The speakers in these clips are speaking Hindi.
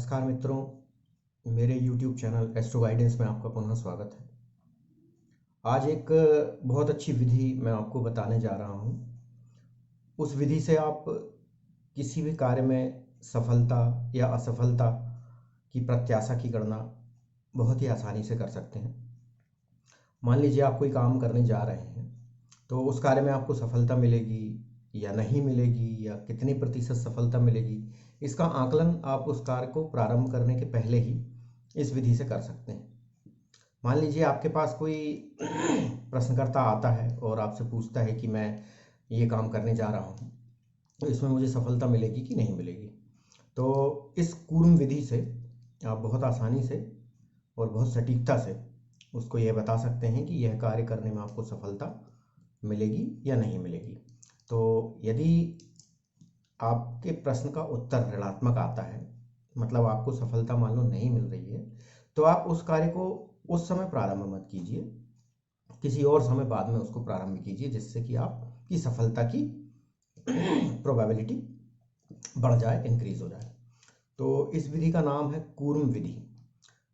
नमस्कार मित्रों, मेरे YouTube चैनल एस्ट्रो गाइडेंस में आपका पुनः स्वागत है। आज एक बहुत अच्छी विधि मैं आपको बताने जा रहा हूँ। उस विधि से आप किसी भी कार्य में सफलता या असफलता की प्रत्याशा की गणना बहुत ही आसानी से कर सकते हैं। मान लीजिए आप कोई काम करने जा रहे हैं, तो उस कार्य में आपको सफलता मिलेगी या नहीं मिलेगी, या कितनी प्रतिशत सफलता मिलेगी, इसका आकलन आप उस कार्य को प्रारंभ करने के पहले ही इस विधि से कर सकते हैं। मान लीजिए आपके पास कोई प्रश्नकर्ता आता है और आपसे पूछता है कि मैं ये काम करने जा रहा हूँ, तो इसमें मुझे सफलता मिलेगी कि नहीं मिलेगी। तो इस कूर्म विधि से आप बहुत आसानी से और बहुत सटीकता से उसको यह बता सकते हैं कि यह कार्य करने में आपको सफलता मिलेगी या नहीं मिलेगी। तो यदि आपके प्रश्न का उत्तर ऋणात्मक आता है, मतलब आपको सफलता मान लो नहीं मिल रही है, तो आप उस कार्य को उस समय प्रारंभ मत कीजिए, किसी और समय बाद में उसको प्रारंभ कीजिए, जिससे कि आपकी सफलता की प्रोबेबिलिटी बढ़ जाए, इंक्रीज हो जाए। तो इस विधि का नाम है कूर्म विधि।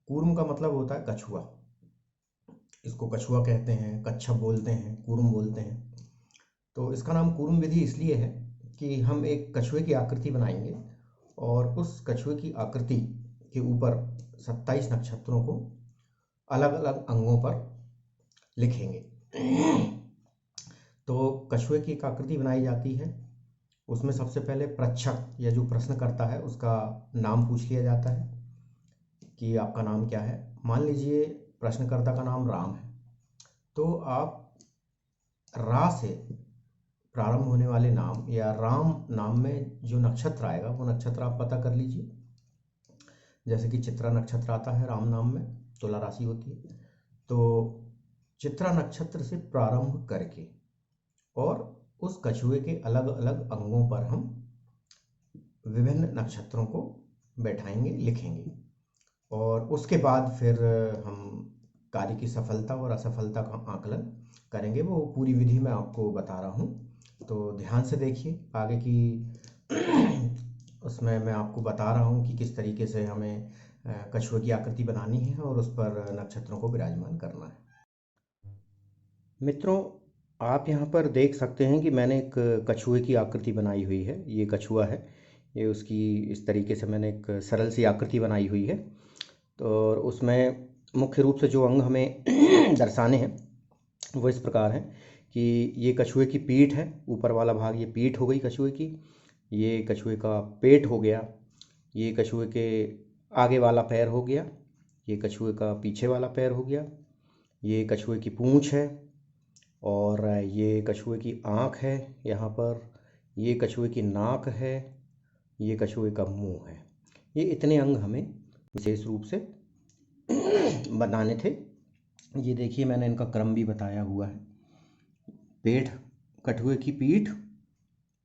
कूर्म का मतलब होता है कछुआ। इसको कछुआ कहते हैं, कच्छप बोलते हैं, कूर्म बोलते हैं। तो इसका नाम कूर्म विधि इसलिए है कि हम एक कछुए की आकृति बनाएंगे और उस कछुए की आकृति के ऊपर 27 नक्षत्रों को अलग अलग अंगों पर लिखेंगे। तो कछुए की एक आकृति बनाई जाती है, उसमें सबसे पहले प्रच्छक या जो प्रश्न करता है उसका नाम पूछ लिया जाता है कि आपका नाम क्या है। मान लीजिए प्रश्नकर्ता का नाम राम है, तो आप रा से प्रारंभ होने वाले नाम या राम नाम में जो नक्षत्र आएगा वो नक्षत्र आप पता कर लीजिए। जैसे कि चित्रा नक्षत्र आता है राम नाम में, तुला राशि होती है। तो चित्रा नक्षत्र से प्रारंभ करके और उस कछुए के अलग अलग अंगों पर हम विभिन्न नक्षत्रों को बैठाएंगे, लिखेंगे, और उसके बाद फिर हम कार्य की सफलता और असफलता का आकलन करेंगे। वो पूरी विधि मैं आपको बता रहा हूँ, तो ध्यान से देखिए आगे की उसमें मैं आपको बता रहा हूँ कि किस तरीके से हमें कछुए की आकृति बनानी है और उस पर नक्षत्रों को विराजमान करना है। मित्रों, आप यहाँ पर देख सकते हैं कि मैंने एक कछुए की आकृति बनाई हुई है। ये कछुआ है, ये उसकी इस तरीके से मैंने एक सरल सी आकृति बनाई हुई है। तो उसमें मुख्य रूप से जो अंग हमें दर्शाने हैं वो इस प्रकार है कि ये कछुए की पीठ है, ऊपर वाला भाग ये पीठ हो गई कछुए की, ये कछुए का पेट हो गया, ये कछुए के आगे वाला पैर हो गया, ये कछुए का पीछे वाला पैर हो गया, ये कछुए की पूँछ है, और ये कछुए की आँख है यहाँ पर, ये कछुए की नाक है, ये कछुए का मुंह है। ये इतने अंग हमें विशेष रूप से बनाने थे। ये देखिए मैंने इनका क्रम भी बताया हुआ है। पेट, कछुए की पीठ,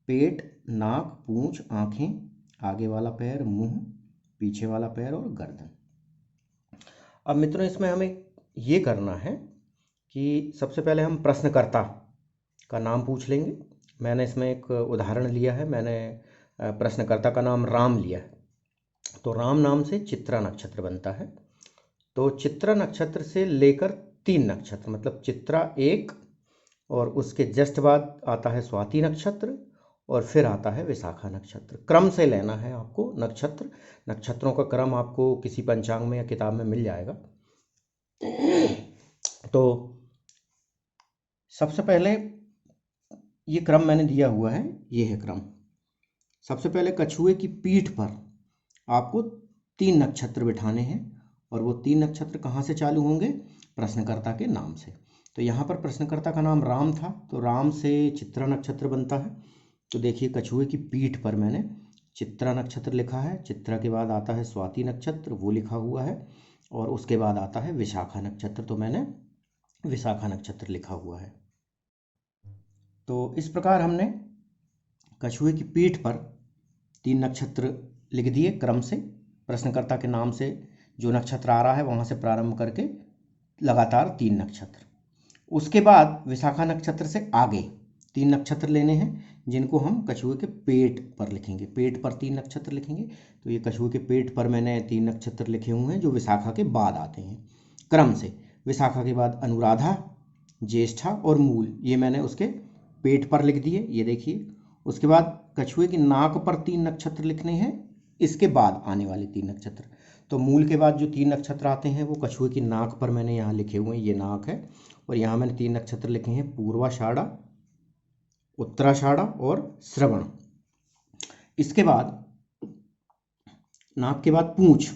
पेट, नाक, पूँछ, आँखें, आगे वाला पैर, मुंह, पीछे वाला पैर और गर्दन। अब मित्रों इसमें हमें ये करना है कि सबसे पहले हम प्रश्नकर्ता का नाम पूछ लेंगे। मैंने इसमें एक उदाहरण लिया है, मैंने प्रश्नकर्ता का नाम राम लिया है। तो राम नाम से चित्रा नक्षत्र बनता है। तो चित्रा नक्षत्र से लेकर 3 नक्षत्र, मतलब चित्रा 1, और उसके जस्ट बाद आता है स्वाति नक्षत्र, और फिर आता है विशाखा नक्षत्र। क्रम से लेना है आपको नक्षत्रों का क्रम आपको किसी पंचांग में या किताब में मिल जाएगा। तो सबसे पहले ये क्रम मैंने दिया हुआ है, ये है क्रम। सबसे पहले कछुए की पीठ पर आपको 3 नक्षत्र बिठाने हैं, और वो 3 नक्षत्र कहाँ से चालू होंगे? प्रश्नकर्ता के नाम से। तो यहाँ पर प्रश्नकर्ता का नाम राम था, तो राम से चित्रा नक्षत्र बनता है। तो देखिए कछुए की पीठ पर मैंने चित्रा नक्षत्र लिखा है, चित्रा के बाद आता है स्वाति नक्षत्र, वो लिखा हुआ है, और उसके बाद आता है विशाखा नक्षत्र, तो मैंने विशाखा नक्षत्र लिखा हुआ है। तो इस प्रकार हमने कछुए की पीठ पर 3 नक्षत्र लिख दिए क्रम से, प्रश्नकर्ता के नाम से जो नक्षत्र आ रहा है वहाँ से प्रारंभ करके लगातार 3 नक्षत्र। उसके बाद विशाखा नक्षत्र से आगे 3 नक्षत्र लेने हैं, जिनको हम कछुए के पेट पर लिखेंगे। पेट पर 3 नक्षत्र लिखेंगे। तो ये कछुए के पेट पर मैंने 3 नक्षत्र लिखे हुए हैं जो विशाखा के बाद आते हैं क्रम से। विशाखा के बाद अनुराधा, ज्येष्ठा और मूल, ये मैंने उसके पेट पर लिख दिए, ये देखिए। उसके बाद कछुए की नाक पर 3 नक्षत्र लिखने हैं, इसके बाद आने वाले 3 नक्षत्र। तो मूल के बाद जो 3 नक्षत्र आते हैं वो कछुए की नाक पर मैंने यहाँ लिखे हुए हैं, ये नाक है। और यहाँ मैंने 3 नक्षत्र लिखे हैं, पूर्वाषाढ़ा, उत्तराषाढ़ा और श्रवण। इसके बाद नाक के बाद पूंछ,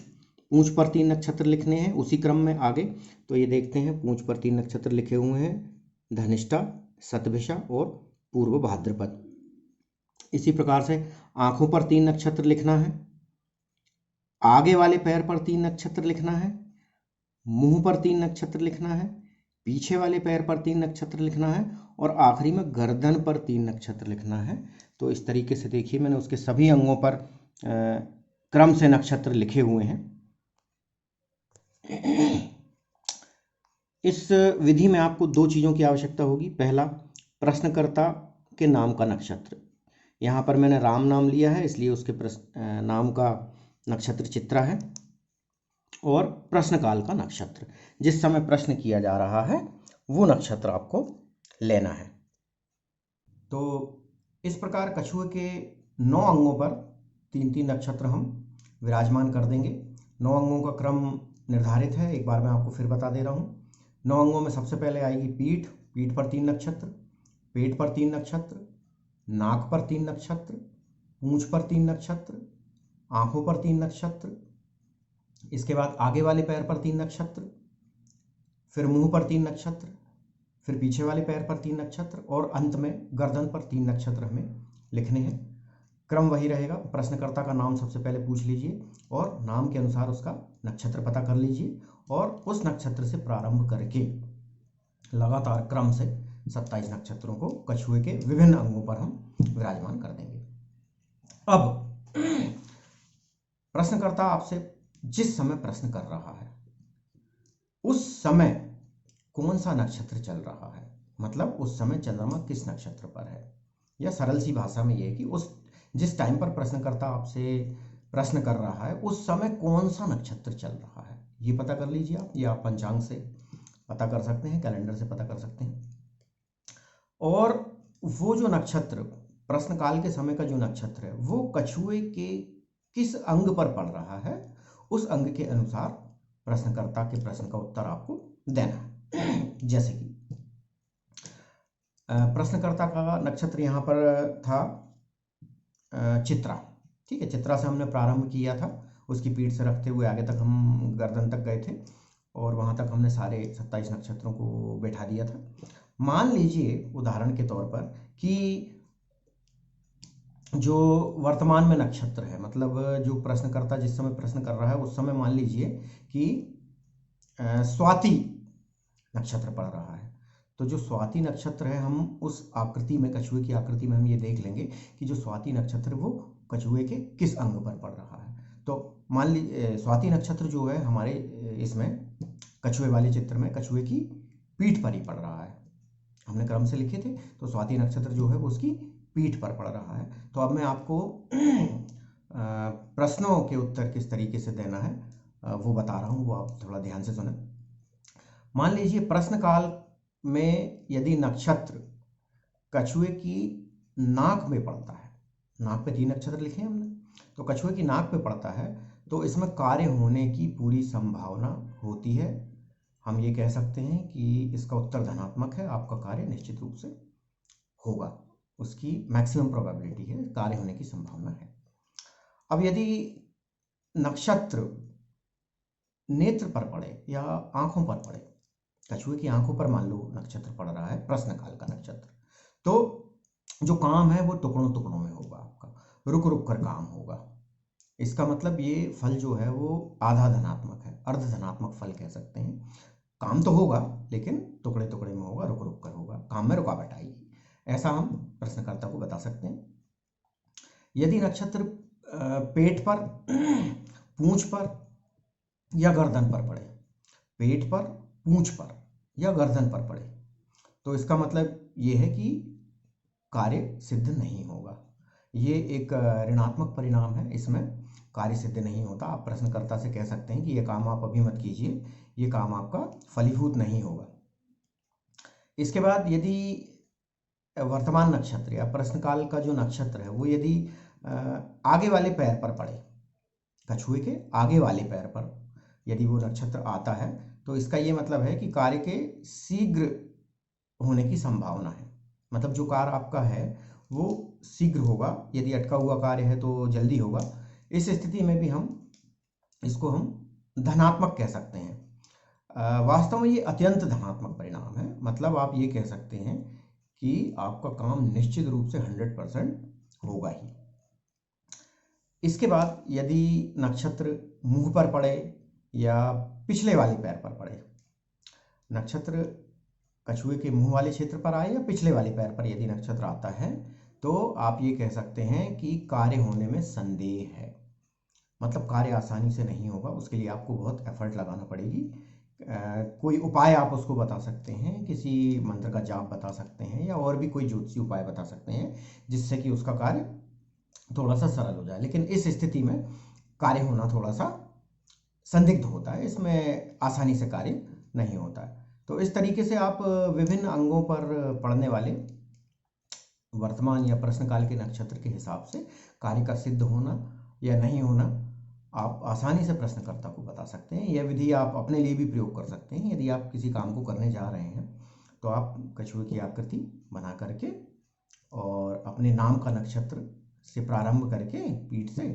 पूंछ पर 3 नक्षत्र लिखने हैं उसी क्रम में आगे। तो ये देखते हैं, पूंछ पर 3 नक्षत्र लिखे हुए हैं, धनिष्ठा, शतभिषा और पूर्व भाद्रपद। इसी प्रकार से आंखों पर 3 नक्षत्र लिखना है, आगे वाले पैर पर 3 नक्षत्र लिखना है, मुंह पर 3 नक्षत्र लिखना है, पीछे वाले पैर पर 3 नक्षत्र लिखना है और आखिरी में गर्दन पर 3 नक्षत्र लिखना है। तो इस तरीके से देखिए मैंने उसके सभी अंगों पर क्रम से नक्षत्र लिखे हुए हैं। इस विधि में आपको 2 चीज़ों की आवश्यकता होगी। पहला, प्रश्नकर्ता के नाम का नक्षत्र। यहाँ पर मैंने राम नाम लिया है इसलिए उसके नाम का नक्षत्र चित्रा है। और प्रश्नकाल का नक्षत्र, जिस समय प्रश्न किया जा रहा है वो नक्षत्र आपको लेना है। तो इस प्रकार कछुए के 9 अंगों पर 3-3 नक्षत्र हम विराजमान कर देंगे। 9 अंगों का क्रम निर्धारित है, एक बार मैं आपको फिर बता दे रहा हूँ। 9 अंगों में सबसे पहले आएगी पीठ, पीठ पर 3 नक्षत्र, पेट पर 3 नक्षत्र, नाक पर 3 नक्षत्र, पूंछ पर 3 नक्षत्र, आंखों पर 3 नक्षत्र। इसके बाद आगे वाले पैर पर 3 नक्षत्र, फिर मुंह पर 3 नक्षत्र, फिर पीछे वाले पैर पर 3 नक्षत्र और अंत में गर्दन पर 3 नक्षत्र हमें लिखने हैं। क्रम वही रहेगा, प्रश्नकर्ता का नाम सबसे पहले पूछ लीजिए और नाम के अनुसार उसका नक्षत्र पता कर लीजिए और उस नक्षत्र से प्रारंभ करके लगातार क्रम से 27 नक्षत्रों को कछुए के विभिन्न अंगों पर हम विराजमान कर देंगे। अब प्रश्नकर्ता आपसे जिस समय प्रश्न कर रहा है उस समय कौन सा नक्षत्र चल रहा है, मतलब उस समय चंद्रमा किस नक्षत्र पर है, या सरल सी भाषा में यह है कि उस जिस टाइम पर प्रश्नकर्ता आपसे प्रश्न कर रहा है उस समय कौन सा नक्षत्र चल रहा है, ये पता कर लीजिए आप। ये आप पंचांग से पता कर सकते हैं, कैलेंडर से पता कर सकते हैं। और वो जो नक्षत्र प्रश्नकाल के समय का जो नक्षत्र है वो कछुए के किस अंग पर पड़ रहा है, उस अंग के अनुसार प्रश्नकर्ता के प्रश्न का उत्तर आपको देना है। जैसे कि प्रश्नकर्ता का नक्षत्र यहाँ पर था चित्रा, ठीक है। चित्रा से हमने प्रारंभ किया था, उसकी पीठ से रखते हुए आगे तक हम गर्दन तक गए थे और वहाँ तक हमने सारे 27 नक्षत्रों को बैठा दिया था। मान लीजिए उदाहरण के तौर पर कि जो वर्तमान में नक्षत्र है, मतलब जो प्रश्नकर्ता जिस समय प्रश्न कर रहा है उस समय मान लीजिए कि स्वाति नक्षत्र पड़ रहा है। तो जो स्वाति नक्षत्र है हम उस आकृति में, कछुए की आकृति में हम ये देख लेंगे कि जो स्वाति नक्षत्र वो कछुए के किस अंग पर पड़ रहा है। तो मान लीजिए स्वाति नक्षत्र जो है हमारे इसमें कछुए वाले चित्र में कछुए की पीठ पर ही पड़ रहा है। हमने क्रम से लिखे थे, तो स्वाति नक्षत्र जो है वो उसकी पीठ पर पड़ रहा है। तो अब मैं आपको प्रश्नों के उत्तर किस तरीके से देना है वो बता रहा हूँ, वो आप थोड़ा ध्यान से सुने। मान लीजिए प्रश्नकाल में यदि नक्षत्र कछुए की नाक में पड़ता है, नाक पे 3 नक्षत्र लिखे हैं हमने, तो कछुए की नाक पे पड़ता है तो इसमें कार्य होने की पूरी संभावना होती है। हम ये कह सकते हैं कि इसका उत्तर धनात्मक है, आपका कार्य निश्चित रूप से होगा, उसकी मैक्सिमम प्रोबेबिलिटी है, कार्य होने की संभावना है। अब यदि नक्षत्र नेत्र पर पड़े या आंखों पर पड़े, कछुए की आंखों पर मान लो नक्षत्र पड़ रहा है, प्रश्नकाल का नक्षत्र, तो जो काम है वो टुकड़ों टुकड़ों में होगा, आपका रुक रुक कर काम होगा। इसका मतलब ये फल जो है वो आधा धनात्मक है, अर्ध धनात्मक फल कह सकते हैं। काम तो होगा लेकिन टुकड़े टुकड़े में होगा, रुक रुक कर होगा, काम में रुकावट आएगी, ऐसा हम प्रश्नकर्ता को बता सकते हैं। यदि नक्षत्र पेट पर, पूंछ पर या गर्दन पर पड़े, पेट पर, पूंछ पर या गर्दन पर पड़े, तो इसका मतलब ये है कि कार्य सिद्ध नहीं होगा। ये एक ऋणात्मक परिणाम है, इसमें कार्य सिद्ध नहीं होता। आप प्रश्नकर्ता से कह सकते हैं कि ये काम आप अभी मत कीजिए, ये काम आपका फलीभूत नहीं होगा। इसके बाद यदि वर्तमान नक्षत्र या प्रश्नकाल का जो नक्षत्र है वो यदि आगे वाले पैर पर पड़े, कछुए के आगे वाले पैर पर यदि वो नक्षत्र आता है, तो इसका ये मतलब है कि कार्य के शीघ्र होने की संभावना है। मतलब जो कार्य आपका है वो शीघ्र होगा, यदि अटका हुआ कार्य है तो जल्दी होगा। इस स्थिति में भी इसको हम धनात्मक कह सकते हैं। वास्तव में ये अत्यंत धनात्मक परिणाम है। मतलब आप ये कह सकते हैं कि आपका काम निश्चित रूप से 100% होगा ही। इसके बाद यदि नक्षत्र मुंह पर पड़े या पिछले वाले पैर पर पड़े, नक्षत्र कछुए के मुंह वाले क्षेत्र पर आए या पिछले वाले पैर पर यदि नक्षत्र आता है, तो आप ये कह सकते हैं कि कार्य होने में संदेह है। मतलब कार्य आसानी से नहीं होगा, उसके लिए आपको बहुत एफर्ट लगाना पड़ेगी। कोई उपाय आप उसको बता सकते हैं, किसी मंत्र का जाप बता सकते हैं, या और भी कोई ज्योतिषी उपाय बता सकते हैं जिससे कि उसका कार्य थोड़ा सा सरल हो जाए। लेकिन इस स्थिति में कार्य होना थोड़ा सा संदिग्ध होता है, इसमें आसानी से कार्य नहीं होता है। तो इस तरीके से आप विभिन्न अंगों पर पड़ने वाले वर्तमान या प्रश्नकाल के नक्षत्र के हिसाब से कार्य का सिद्ध होना या नहीं होना आप आसानी से प्रश्नकर्ता को बता सकते हैं। यह विधि आप अपने लिए भी प्रयोग कर सकते हैं। यदि आप किसी काम को करने जा रहे हैं तो आप कछुए की आकृति बना करके और अपने नाम का नक्षत्र से प्रारंभ करके पीठ से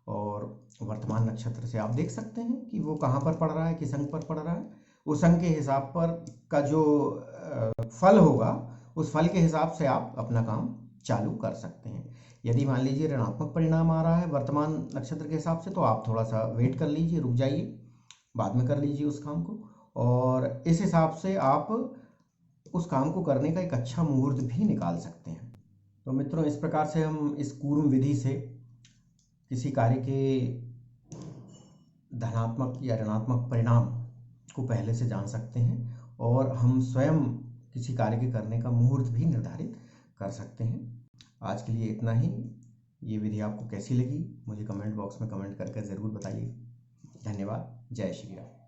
और वर्तमान नक्षत्र से आप देख सकते हैं कि वो कहाँ पर पड़ रहा है, किस अंक पर पड़ रहा है। उस अंक के हिसाब पर का जो फल होगा, उस फल के हिसाब से आप अपना काम चालू कर सकते हैं। यदि मान लीजिए ऋणात्मक परिणाम आ रहा है वर्तमान नक्षत्र के हिसाब से, तो आप थोड़ा सा वेट कर लीजिए, रुक जाइए, बाद में कर लीजिए उस काम को, और इस हिसाब से आप उस काम को करने का एक अच्छा मुहूर्त भी निकाल सकते हैं। तो मित्रों, इस प्रकार से हम इस कूर्म विधि से किसी कार्य के धनात्मक या ऋणात्मक परिणाम को पहले से जान सकते हैं, और हम स्वयं किसी कार्य के करने का मुहूर्त भी निर्धारित कर सकते हैं। आज के लिए इतना ही। ये विधि आपको कैसी लगी मुझे कमेंट बॉक्स में कमेंट करके ज़रूर बताइए। धन्यवाद। जय श्री राम।